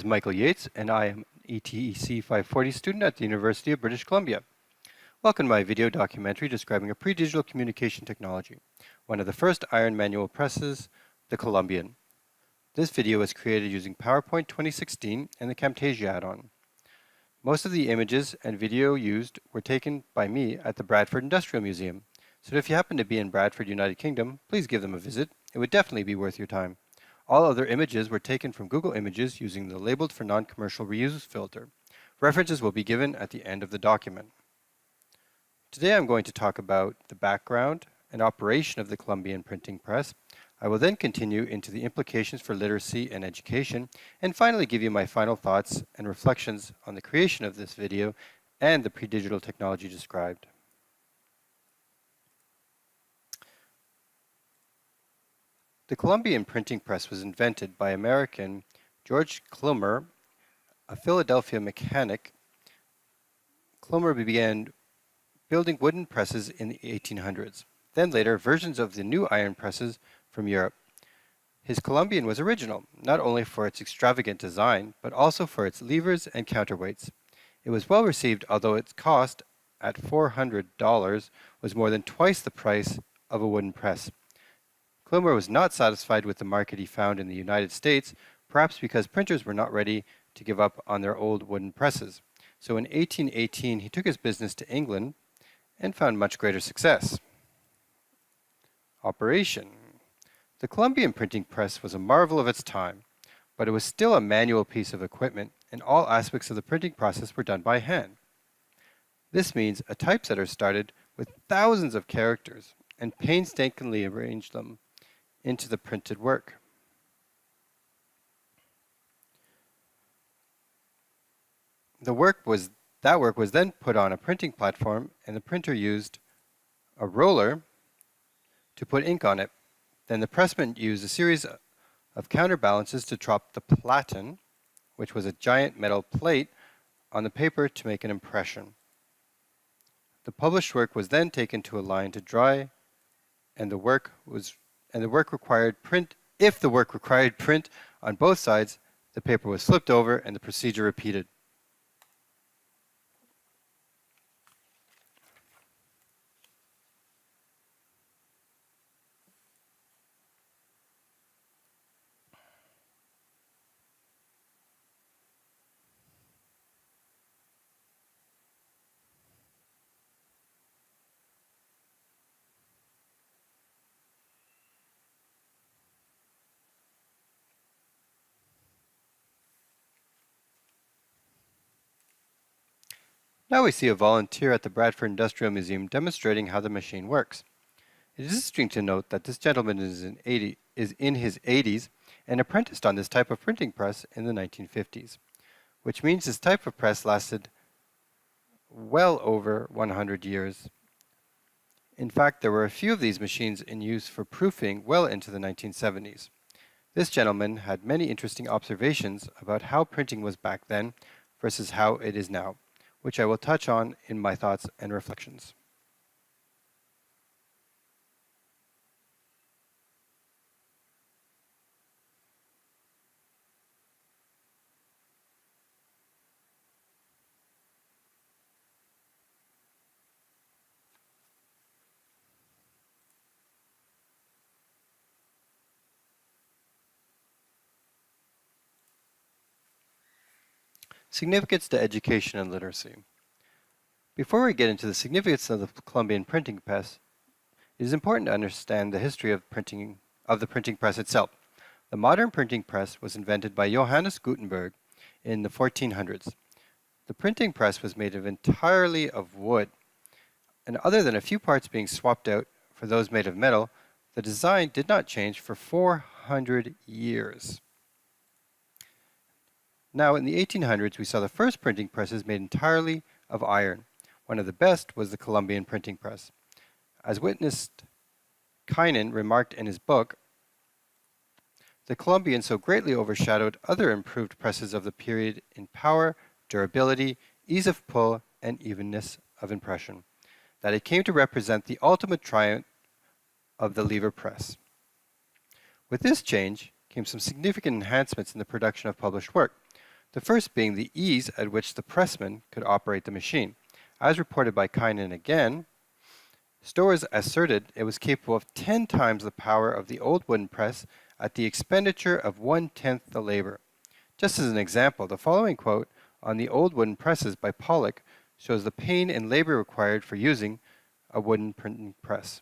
is Michael Yates, and I am an ETEC 540 student at the University of British Columbia. Welcome to my video documentary describing a pre-digital communication technology, one of the first iron manual presses, the Columbian. This video was created using PowerPoint 2016 and the Camtasia add-on. Most of the images and video used were taken by me at the Bradford Industrial Museum, so if you happen to be in Bradford, United Kingdom, please give them a visit. It would definitely be worth your time. All other images were taken from Google Images using the Labeled for Non-Commercial Reuse filter. References will be given at the end of the document. Today I'm going to talk about the background and operation of the Columbian printing press. I will then continue into the implications for literacy and education, and finally give you my final thoughts and reflections on the creation of this video and the pre-digital technology described. The Columbian printing press was invented by American George Clymer, a Philadelphia mechanic. Clymer began building wooden presses in the 1800s, then later versions of the new iron presses from Europe. His Columbian was original, not only for its extravagant design, but also for its levers and counterweights. It was well received, although its cost, at $400, was more than twice the price of a wooden press. Clymer was not satisfied with the market he found in the United States, perhaps because printers were not ready to give up on their old wooden presses. So in 1818, he took his business to England and found much greater success. Operation. The Columbian printing press was a marvel of its time, but it was still a manual piece of equipment, and all aspects of the printing process were done by hand. This means a typesetter started with thousands of characters and painstakingly arranged them into the printed work. That work was then put on a printing platform, and the printer used a roller to put ink on it. Then the pressman used a series of counterbalances to drop the platen, which was a giant metal plate, on the paper to make an impression. The published work was then taken to a line to dry, and the work required print. If the work required print on both sides, the paper was flipped over and the procedure repeated. Now we see a volunteer at the Bradford Industrial Museum demonstrating how the machine works. It is interesting to note that this gentleman is in his 80s and apprenticed on this type of printing press in the 1950s, which means this type of press lasted well over 100 years. In fact, there were a few of these machines in use for proofing well into the 1970s. This gentleman had many interesting observations about how printing was back then versus how it is now, which I will touch on in my thoughts and reflections. Significance to education and literacy. Before we get into the significance of the Columbian printing press, it is important to understand the history of the printing press itself. The modern printing press was invented by Johannes Gutenberg in the 1400s. The printing press was made entirely of wood, and other than a few parts being swapped out for those made of metal, the design did not change for 400 years. Now, in the 1800s, we saw the first printing presses made entirely of iron. One of the best was the Columbian printing press. As witnessed, Kynan remarked in his book, the Columbian so greatly overshadowed other improved presses of the period in power, durability, ease of pull, and evenness of impression, that it came to represent the ultimate triumph of the lever press. With this change came some significant enhancements in the production of published work. The first being the ease at which the pressman could operate the machine. As reported by Kynan again, Stowers asserted it was capable of 10 times the power of the old wooden press at the expenditure of 1/10 the labor. Just as an example, the following quote on the old wooden presses by Pollock shows the pain and labor required for using a wooden printing press.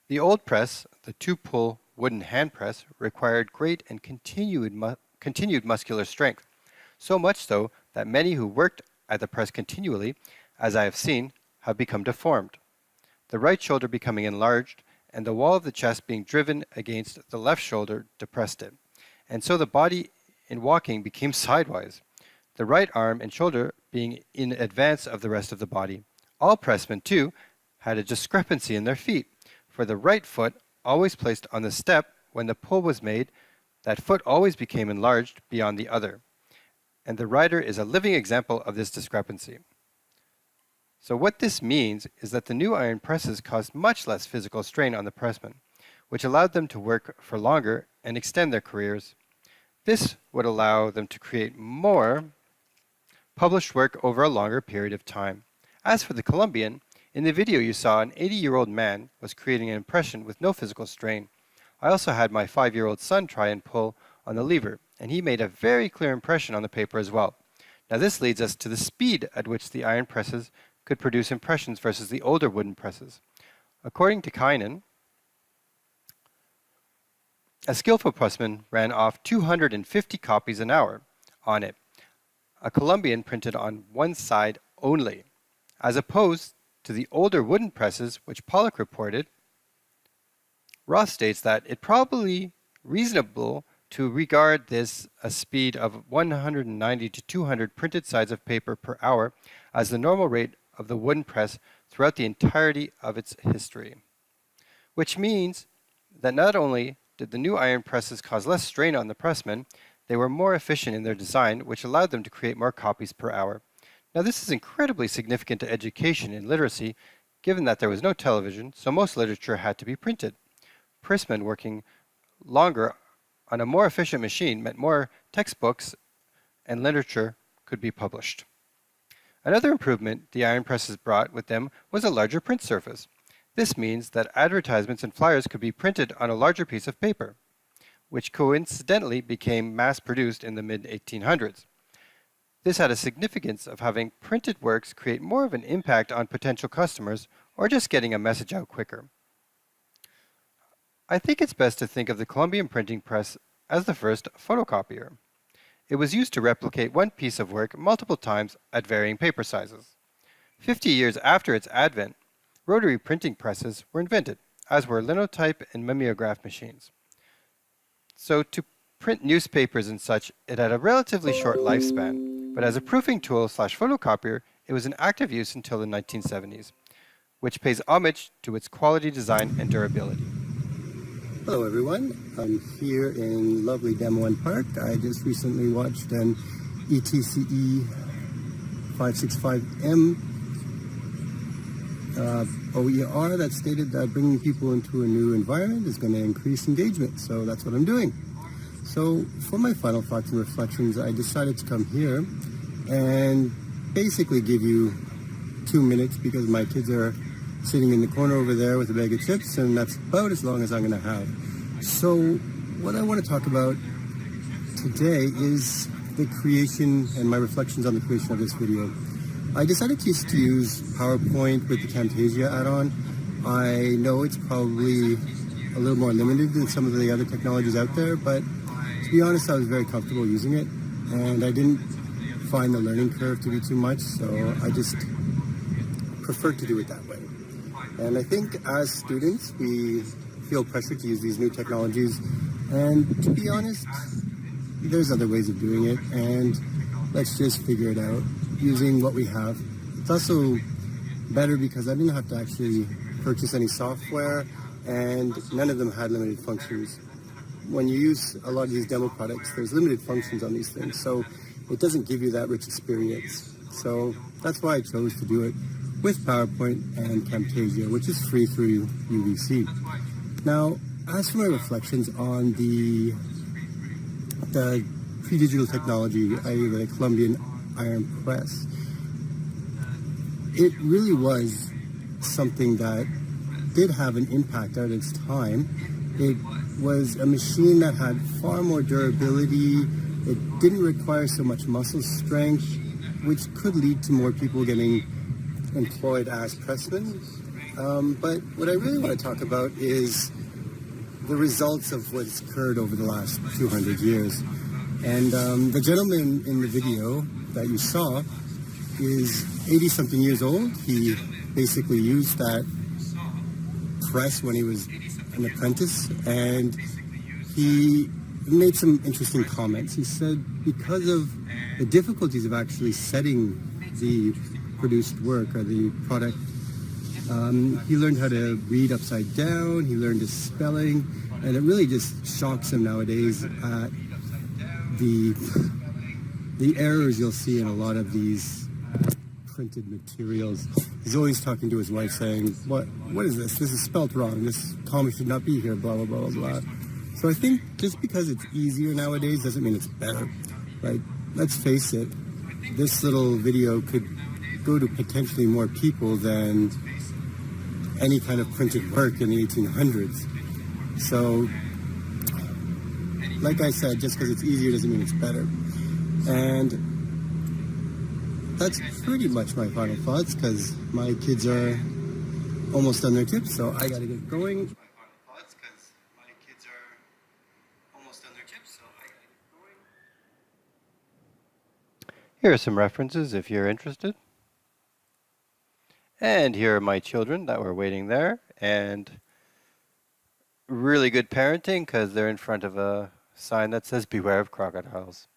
The old press, the two-pull wooden hand press, required great and continued muscular strength, so much so that many who worked at the press continually, as I have seen, have become deformed, the right shoulder becoming enlarged, and the wall of the chest being driven against the left shoulder depressed it, and so the body in walking became sidewise, the right arm and shoulder being in advance of the rest of the body. All pressmen, too, had a discrepancy in their feet, for the right foot, always placed on the step when the pull was made, that foot always became enlarged beyond the other, and the rider is a living example of this discrepancy. So what this means is that the new iron presses caused much less physical strain on the pressmen, which allowed them to work for longer and extend their careers. This would allow them to create more published work over a longer period of time. As for the Columbian, in the video you saw an 80-year-old man was creating an impression with no physical strain. I also had my 5-year-old son try and pull on the lever, and he made a very clear impression on the paper as well. Now this leads us to the speed at which the iron presses could produce impressions versus the older wooden presses. According to Kynan, a skillful pressman ran off 250 copies an hour on it. A Columbian printed on one side only, as opposed to the older wooden presses which Pollock reported. Ross states that it probably reasonable to regard this a speed of 190 to 200 printed sides of paper per hour as the normal rate of the wooden press throughout the entirety of its history. Which means that not only did the new iron presses cause less strain on the pressmen, they were more efficient in their design, which allowed them to create more copies per hour. Now this is incredibly significant to education and literacy, given that there was no television, so most literature had to be printed. Pressmen working longer on a more efficient machine meant more textbooks and literature could be published. Another improvement the iron presses brought with them was a larger print surface. This means that advertisements and flyers could be printed on a larger piece of paper, which coincidentally became mass-produced in the mid-1800s. This had a significance of having printed works create more of an impact on potential customers or just getting a message out quicker. I think it's best to think of the Columbian printing press as the first photocopier. It was used to replicate one piece of work multiple times at varying paper sizes. 50 years after its advent, rotary printing presses were invented, as were linotype and mimeograph machines. So to print newspapers and such, it had a relatively short lifespan, but as a proofing tool / photocopier, it was in active use until the 1970s, which pays homage to its quality design and durability. Hello everyone, I'm here in lovely Des Moines Park. I just recently watched an ETCE 565M OER that stated that bringing people into a new environment is going to increase engagement, so that's what I'm doing. So for my final thoughts and reflections, I decided to come here and basically give you 2 minutes because my kids are sitting in the corner over there with a bag of chips, and that's about as long as I'm going to have. So what I want to talk about today is the creation and my reflections on the creation of this video. I decided to use PowerPoint with the Camtasia add-on. I know it's probably a little more limited than some of the other technologies out there, but to be honest, I was very comfortable using it, and I didn't find the learning curve to be too much, so I just preferred to do it that way. And I think as students, we feel pressure to use these new technologies. And to be honest, there's other ways of doing it. And let's just figure it out using what we have. It's also better because I didn't have to actually purchase any software, and none of them had limited functions. When you use a lot of these demo products, there's limited functions on these things. So it doesn't give you that rich experience. So that's why I chose to do it with PowerPoint and Camtasia, which is free through UVC. Now, as for my reflections on the pre-digital technology, i.e. the Columbian iron press, it really was something that did have an impact at its time. It was a machine that had far more durability. It didn't require so much muscle strength, which could lead to more people getting employed as pressmen. But what I really want to talk about is the results of what's occurred over the last 200 years. And the gentleman in the video that you saw is 80-something years old. He basically used that press when he was an apprentice, and he made some interesting comments. He said because of the difficulties of actually setting the produced work or the product, he learned how to read upside down, he learned his spelling, and it really just shocks him nowadays at the errors you'll see in a lot of these printed materials. He's always talking to his wife saying, what is this? This is spelt wrong. This comma should not be here, blah, blah, blah, blah, blah. So I think just because it's easier nowadays doesn't mean it's better, right? Let's face it, this little video could go to potentially more people than any kind of printed work in the 1800s. So, like I said, just because it's easier doesn't mean it's better. And that's pretty much my final thoughts, because my kids are almost on their tips, so I gotta get going. Here are some references if you're interested. And here are my children that were waiting there, and really good parenting because they're in front of a sign that says beware of crocodiles.